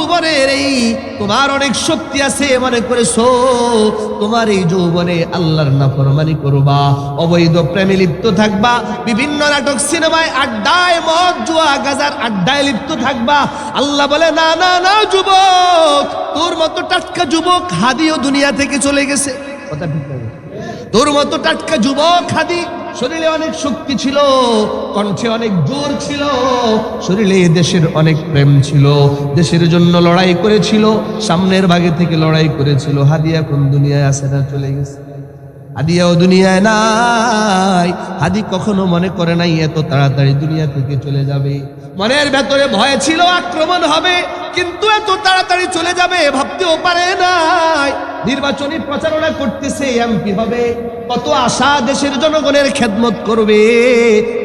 যৌবনের এই তোমার অনেক শক্তি আছে মনে করেছো, তোমার এই যৌবনে আল্লাহর নাফরমানি করবা, অবৈধ প্রেমে লিপ্ত থাকবা, বিভিন্ন নাটক সিনেমায় আড্ডায় মদ জুয়া গাজার আড্ডায় লিপ্ত থাকবা। আল্লাহ বলে না না না যুবক, তোর মতো টাটকা যুবক হাদিও দুনিয়া থেকে চলে গেছে। কথা ঠিক না? তোর মতো টাটকা যুবক হাদি, শরীরে অনেক শক্তি ছিল, কণ্ঠে অনেক জোর ছিল, শরীরে দেশের অনেক প্রেম ছিল, দেশের জন্য লড়াই করেছিল, সামনের ভাগে থেকে লড়াই করেছিল। হাদি এখন দুনিয়ায় আছে না, চলে গেছে। হাদিয়াও দুনিয়ায় নাই। হাদি কখনো মনে করে নাই এত তাড়াতাড়ি দুনিয়া থেকে চলে যাবে। মনের ভেতরে ভয় ছিল আক্রমণ হবে, কিন্তু এত তাড়াতাড়ি চলে যাবে ভাবতেও পারে নাই। নির্বাচনী প্রচারণা করতেছে, এমপি হবে, কত আশা, দেশের জনগণের খেদমত করবে,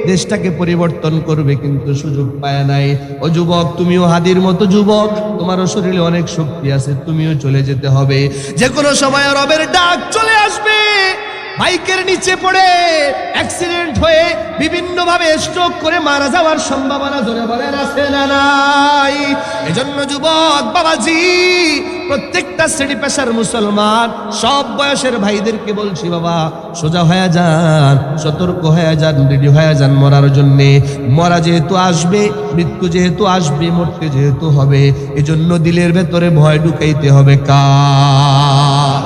দেশটাকে পরিবর্তন করবে, কিন্তু সুযোগ পায় নাই। ও যুবক, তুমিও হাদির মতো যুবক, তোমারও শরীরে অনেক শক্তি আছে, তুমিও চলে যেতে হবে। যে কোনো সময় রবের ডাক চলে আসবে। বাইকের নিচে পড়ে অ্যাক্সিডেন্ট হয়ে বিভিন্ন ভাবে স্ট্রোক করে মারা যাওয়ার সম্ভাবনা জোরে বলেন আছে না নাই? এজন্য যুবক বাবাজি, প্রত্যেকটা শ্রেণী পেশার মুসলমান সব বয়সের ভাইদেরকে বলছি, বাবা সোজা হয়ে যান, সতর্ক হয়ে যান, রেডি হয়ে যান মরার জন্যে। মরা যেহেতু আসবে, মৃত্যু যেহেতু আসবে, মরতে যেহেতু হবে, এজন্য দিলের ভেতরে ভয় ঢুকাইতে হবে কার?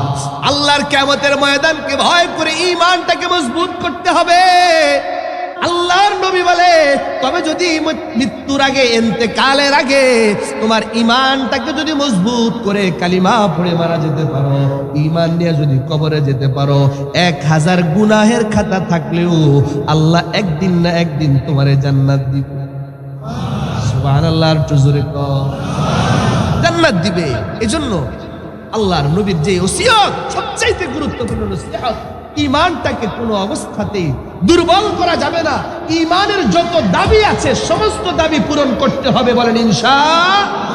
আল্লাহর কিয়ামতের ময়দানকে ভয় করে ঈমানটাকে মজবুত করতে হবে। আল্লাহর নবী বলে, তবে যদি মৃত্যুর আগে, ইন্তেকালের আগে তোমার ঈমানটাকে যদি মজবুত করে কালিমা পড়ে মারা যেতে পারো, ঈমান নিয়ে যদি কবরে যেতে পারো, 1000 গুনাহের খাতা থাকলেও আল্লাহ একদিন না একদিন তোমারে জান্নাত দিবে। সুবহানাল্লাহ, আর জোরে কও, জান্নাত দিবে। এজন্য আল্লাহর নবীর যে ওসিয়ত সবচাইতে গুরুত্বপূর্ণ নসিহত, ঈমানটাকে কোনো অবস্থাতেই দুর্বল করা যাবে না। ঈমানের যত দাবি আছে সমস্ত দাবি পূরণ করতে হবে, বলেন ইনশাআল্লাহ।